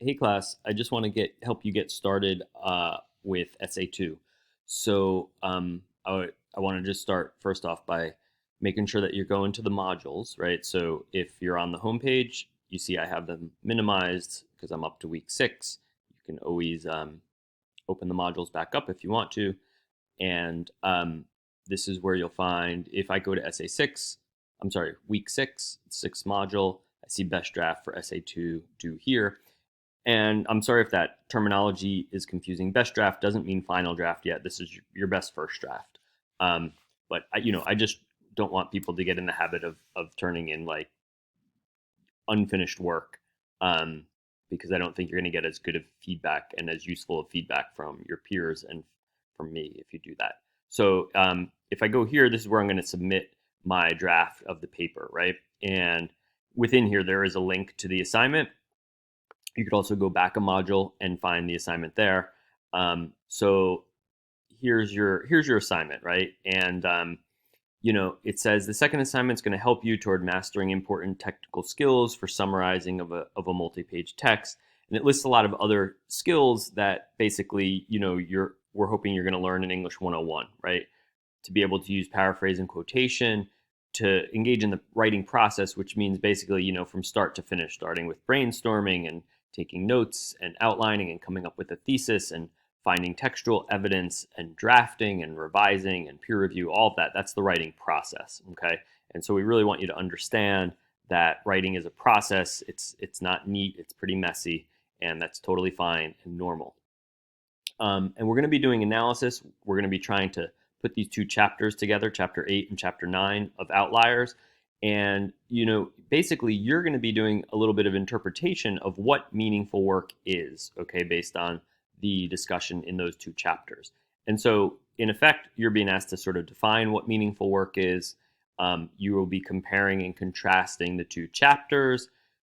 Hey class, I just want to help you get started with Essay 2. So I want to just start first off by making sure that you're going to the modules, right? So if you're on the homepage, you see I have them minimized because I'm up to week 6. You can always open the modules back up if you want to. And this is where you'll find, if I go to Essay 6, I'm sorry, week 6, 6th module, I see best draft for Essay 2 due here. And I'm sorry if that terminology is confusing. Best draft doesn't mean final draft yet. This is your best first draft. But I just don't want people to get in the habit of turning in like unfinished work, because I don't think you're going to get as good of feedback and as useful of feedback from your peers and from me if you do that. So if I go here, this is where I'm going to submit my draft of the paper, right? And within here, there is a link to the assignment. You could also go back a module and find the assignment there. So here's your assignment, right? And it says the second assignment is going to help you toward mastering important technical skills for summarizing of a multi-page text, and it lists a lot of other skills that basically we're hoping you're going to learn in English 101, right? To be able to use paraphrase and quotation, to engage in the writing process, which means basically from start to finish, starting with brainstorming and taking notes and outlining and coming up with a thesis and finding textual evidence and drafting and revising and peer review, all of that. That's the writing process, okay? And so we really want you to understand that writing is a process. It's not neat, it's pretty messy, and that's totally fine and normal. And we're going to be doing analysis. We're going to be trying to put these two chapters together, chapter 8 and chapter 9 of Outliers. And, basically you're going to be doing a little bit of interpretation of what meaningful work is, okay, based on the discussion in those two chapters. And so, in effect, you're being asked to sort of define what meaningful work is. You will be comparing and contrasting the two chapters.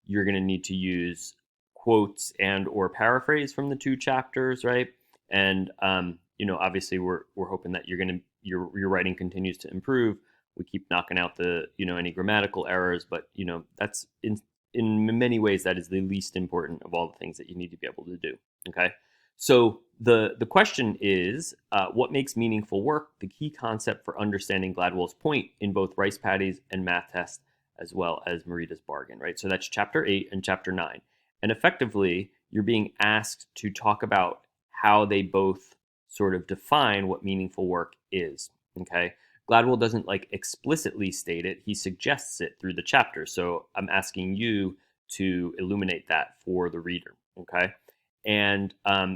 You're going to need to use quotes and or paraphrase from the two chapters, right? And obviously, we're hoping that your writing continues to improve. We keep knocking out the any grammatical errors, but that's in many ways that is the least important of all the things that you need to be able to do. Okay, so the question is, what makes meaningful work the key concept for understanding Gladwell's point in both Rice Paddy's and Math Test, as well as Marita's Bargain, right? So that's chapter 8 and chapter 9, and effectively you're being asked to talk about how they both sort of define what meaningful work is. Okay. Gladwell doesn't explicitly state it, he suggests it through the chapter. So I'm asking you to illuminate that for the reader, okay? And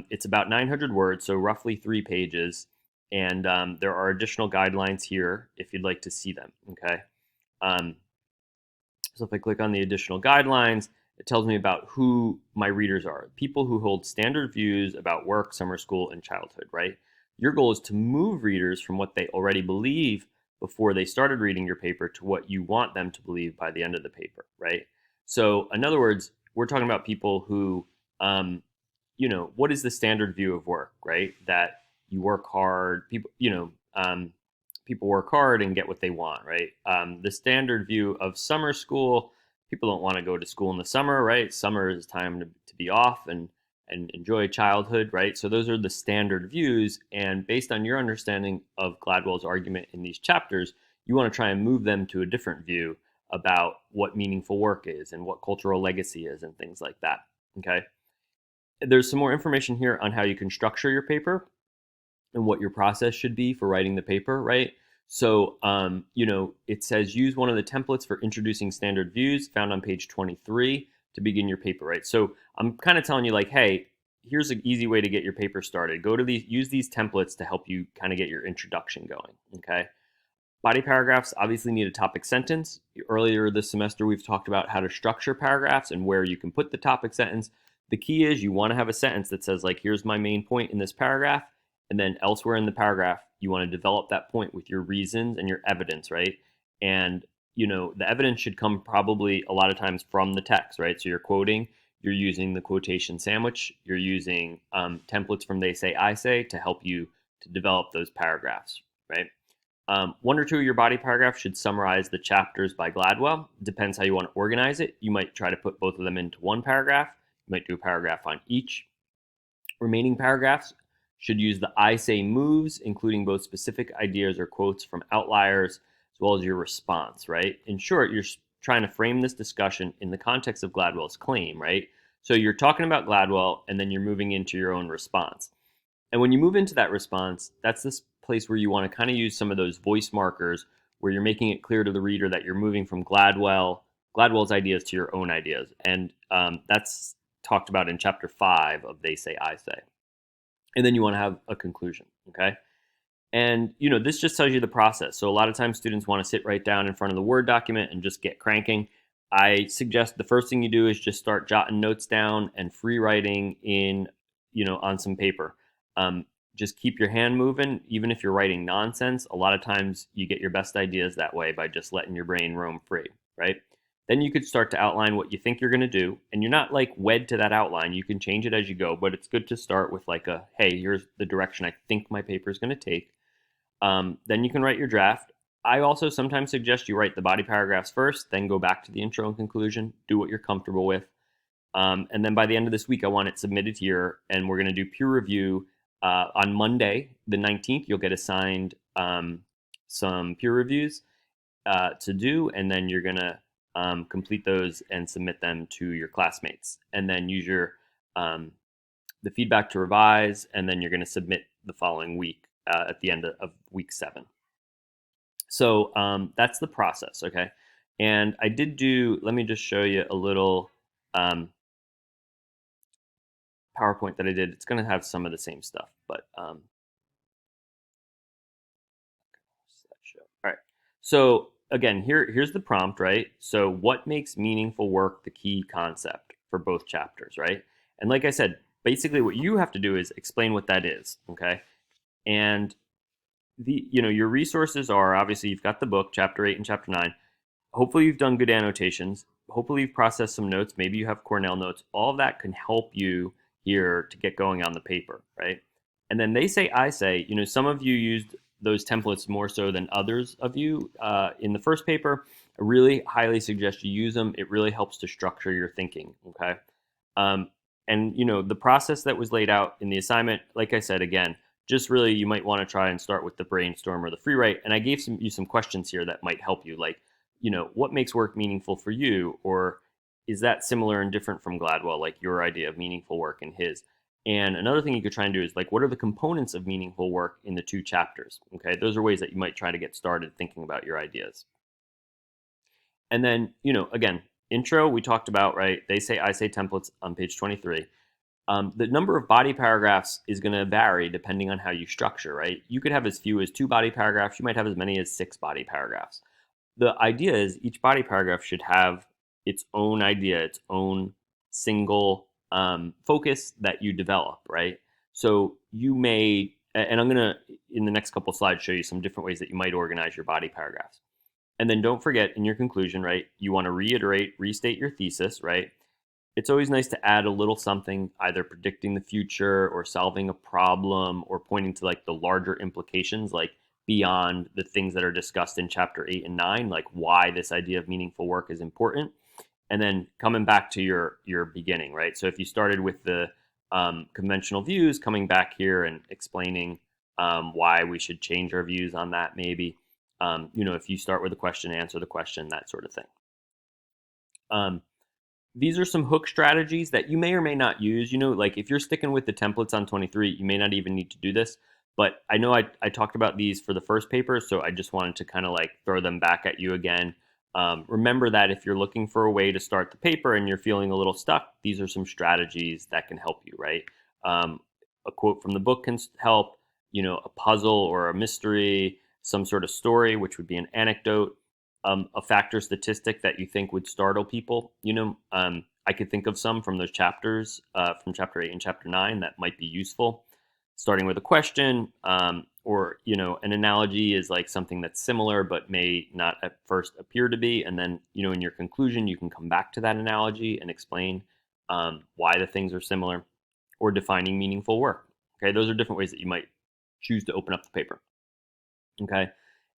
it's about 900 words, so roughly 3 pages. And there are additional guidelines here if you'd like to see them, okay? So if I click on the additional guidelines, it tells me about who my readers are, people who hold standard views about work, summer school, and childhood, right? Your goal is to move readers from what they already believe before they started reading your paper to what you want them to believe by the end of the paper, right? So in other words, we're talking about people who, what is the standard view of work, right? That you work hard, people work hard and get what they want, right? The standard view of summer school, people don't want to go to school in the summer, right? Summer is time to be off and enjoy childhood, right? So those are the standard views. And based on your understanding of Gladwell's argument in these chapters, you want to try and move them to a different view about what meaningful work is and what cultural legacy is and things like that, okay? There's some more information here on how you can structure your paper and what your process should be for writing the paper, right? So, it says use one of the templates for introducing standard views found on page 23 to begin your paper, right? So I'm kind of telling you hey, here's an easy way to get your paper started. Use these templates to help you kind of get your introduction going, okay? Body paragraphs obviously need a topic sentence. Earlier this semester, we've talked about how to structure paragraphs and where you can put the topic sentence. The key is you want to have a sentence that says here's my main point in this paragraph, and then elsewhere in the paragraph, you want to develop that point with your reasons and your evidence, right? And the evidence should come probably a lot of times from the text, right? So you're quoting, you're using the quotation sandwich, you're using templates from They Say, I Say to help you to develop those paragraphs, right? 1 or 2 of your body paragraphs should summarize the chapters by Gladwell. Depends how you want to organize it. You might try to put both of them into one paragraph. You might do a paragraph on each. Remaining paragraphs should use the I say moves, including both specific ideas or quotes from outliers, as well as your response, right? In short, you're trying to frame this discussion in the context of Gladwell's claim, right? So you're talking about Gladwell, and then you're moving into your own response. And when you move into that response, that's this place where you want to kind of use some of those voice markers where you're making it clear to the reader that you're moving from Gladwell's ideas to your own ideas. And that's talked about in chapter 5 of They Say, I Say. And then you want to have a conclusion, okay? And, this just tells you the process. So a lot of times students want to sit right down in front of the Word document and just get cranking. I suggest the first thing you do is just start jotting notes down and free writing on some paper. Just keep your hand moving, even if you're writing nonsense. A lot of times you get your best ideas that way by just letting your brain roam free, right? Then you could start to outline what you think you're going to do. And you're not like wed to that outline. You can change it as you go, but it's good to start with like hey, here's the direction I think my paper is going to take. Then you can write your draft. I also sometimes suggest you write the body paragraphs first, then go back to the intro and conclusion, do what you're comfortable with. And then by the end of this week, I want it submitted here, and we're going to do peer review on Monday, the 19th. You'll get assigned some peer reviews to do, and then you're going to complete those and submit them to your classmates, and then use the feedback to revise, and then you're going to submit the following week at the end of week 7. So that's the process, okay? And I did let me just show you a little PowerPoint that I did. It's going to have some of the same stuff, but all right. So again, here's the prompt, right? So what makes meaningful work the key concept for both chapters, right? And like I said, basically what you have to do is explain what that is, okay? And your resources are, obviously you've got the book, chapter 8 and chapter 9. Hopefully you've done good annotations. Hopefully you've processed some notes. Maybe you have Cornell notes. All of that can help you here to get going on the paper, right? And then They Say, I Say, some of you used those templates more so than others of you in the first paper. I really highly suggest you use them. It really helps to structure your thinking, okay? And, the process that was laid out in the assignment, like I said, again, just really you might want to try and start with the brainstorm or the free write. And I gave you some questions here that might help you, like, what makes work meaningful for you? Or is that similar and different from Gladwell, like your idea of meaningful work and his? And another thing you could try and do is like, what are the components of meaningful work in the 2 chapters? Okay, those are ways that you might try to get started thinking about your ideas. And then, again, intro, we talked about, right? They Say, I Say templates on page 23. The number of body paragraphs is going to vary depending on how you structure, right? You could have as few as 2 body paragraphs. You might have as many as 6 body paragraphs. The idea is each body paragraph should have its own idea, its own single focus that you develop, right? So you may, and I'm going to, in the next couple slides, show you some different ways that you might organize your body paragraphs. And then don't forget in your conclusion, right, you want to restate your thesis, right? It's always nice to add a little something, either predicting the future or solving a problem or pointing to like the larger implications, like beyond the things that are discussed in chapter 8 and 9, like why this idea of meaningful work is important. And then coming back to your beginning, right? So if you started with the conventional views, coming back here and explaining why we should change our views on that, maybe. If you start with a question, answer the question, that sort of thing. These are some hook strategies that you may or may not use. Like if you're sticking with the templates on 23, you may not even need to do this. But I know I talked about these for the first paper, so I just wanted to kind of like throw them back at you again. Remember that if you're looking for a way to start the paper and you're feeling a little stuck, these are some strategies that can help you, right? A quote from the book can help, a puzzle or a mystery, some sort of story, which would be an anecdote. A fact or statistic that you think would startle people. I could think of some from those chapters, from chapter 8 and chapter 9 that might be useful. Starting with a question, or, an analogy is like something that's similar but may not at first appear to be. And then, in your conclusion, you can come back to that analogy and explain why the things are similar, or defining meaningful work. Okay, those are different ways that you might choose to open up the paper. Okay,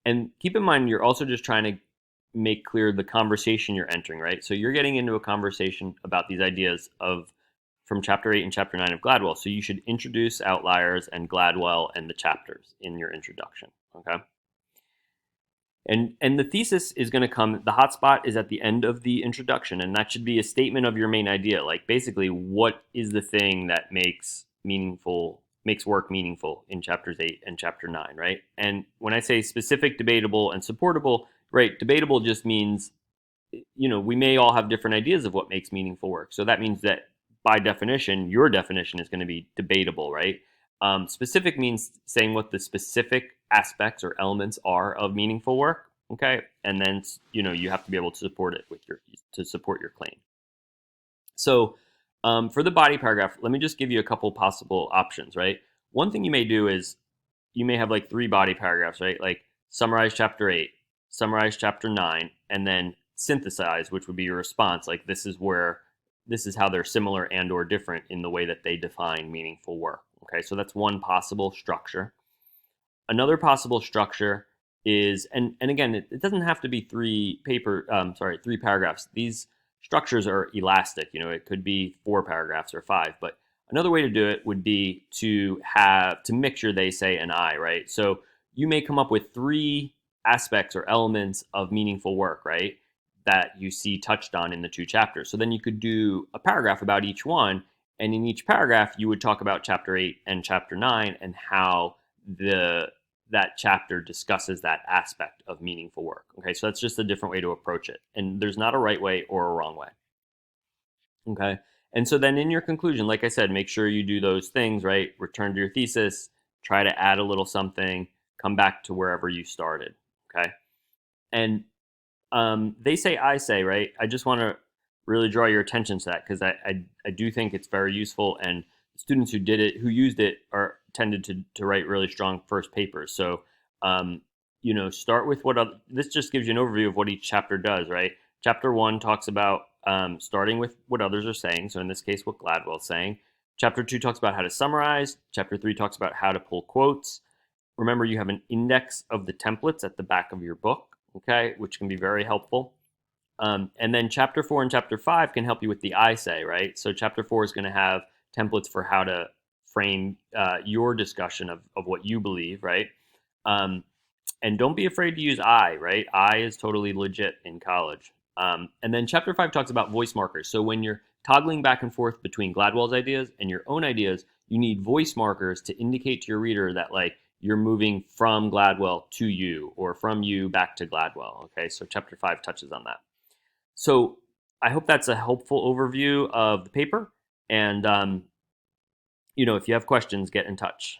and keep in mind, you're also just trying to make clear the conversation you're entering, right? So you're getting into a conversation about these ideas of from chapter 8 and chapter 9 of Gladwell. So you should introduce outliers and Gladwell and the chapters in your introduction. Okay. And the thesis is going to come, the hotspot is at the end of the introduction, and that should be a statement of your main idea. Like basically, what is the thing that makes work meaningful in chapters 8 and chapter 9, right? And when I say specific, debatable, and supportable, right, debatable just means, we may all have different ideas of what makes meaningful work. So that means that by definition, your definition is going to be debatable, right? Specific means saying what the specific aspects or elements are of meaningful work, okay? And then, you have to be able to support it to support your claim. So for the body paragraph, let me just give you a couple possible options, right? One thing you may do is you may have like 3 body paragraphs, right? Like summarize chapter 8, summarize chapter 9, and then synthesize, which would be your response. Like this is how they're similar and or different in the way that they define meaningful work. Okay, so that's one possible structure. Another possible structure is, and again, it doesn't have to be 3 paragraphs. These structures are elastic. It could be 4 paragraphs or 5, but another way to do it would be to mix your they, say, and I, right? So you may come up with 3 aspects or elements of meaningful work, right, that you see touched on in the 2 chapters. So then you could do a paragraph about each one, and in each paragraph you would talk about chapter 8 and chapter 9 and how that chapter discusses that aspect of meaningful work. Okay, so that's just a different way to approach it, and there's not a right way or a wrong way. Okay, and so then in your conclusion, like I said, make sure you do those things, right? Return to your thesis, try to add a little something, come back to wherever you started. Okay, and they say, I say, right? I just want to really draw your attention to that because I do think it's very useful, and students who used it tended to write really strong first papers. So start with this just gives you an overview of what each chapter does, right? Chapter 1 talks about starting with what others are saying. So in this case, what Gladwell's saying. Chapter 2 talks about how to summarize. Chapter 3 talks about how to pull quotes. Remember, you have an index of the templates at the back of your book, okay, which can be very helpful. And then chapter 4 and chapter 5 can help you with the I say, right? So chapter 4 is going to have templates for how to frame your discussion of what you believe, right? And don't be afraid to use I, right? I is totally legit in college. And then chapter 5 talks about voice markers. So when you're toggling back and forth between Gladwell's ideas and your own ideas, you need voice markers to indicate to your reader that like you're moving from Gladwell to you or from you back to Gladwell. Okay, so chapter 5 touches on that. So I hope that's a helpful overview of the paper. And, if you have questions, get in touch.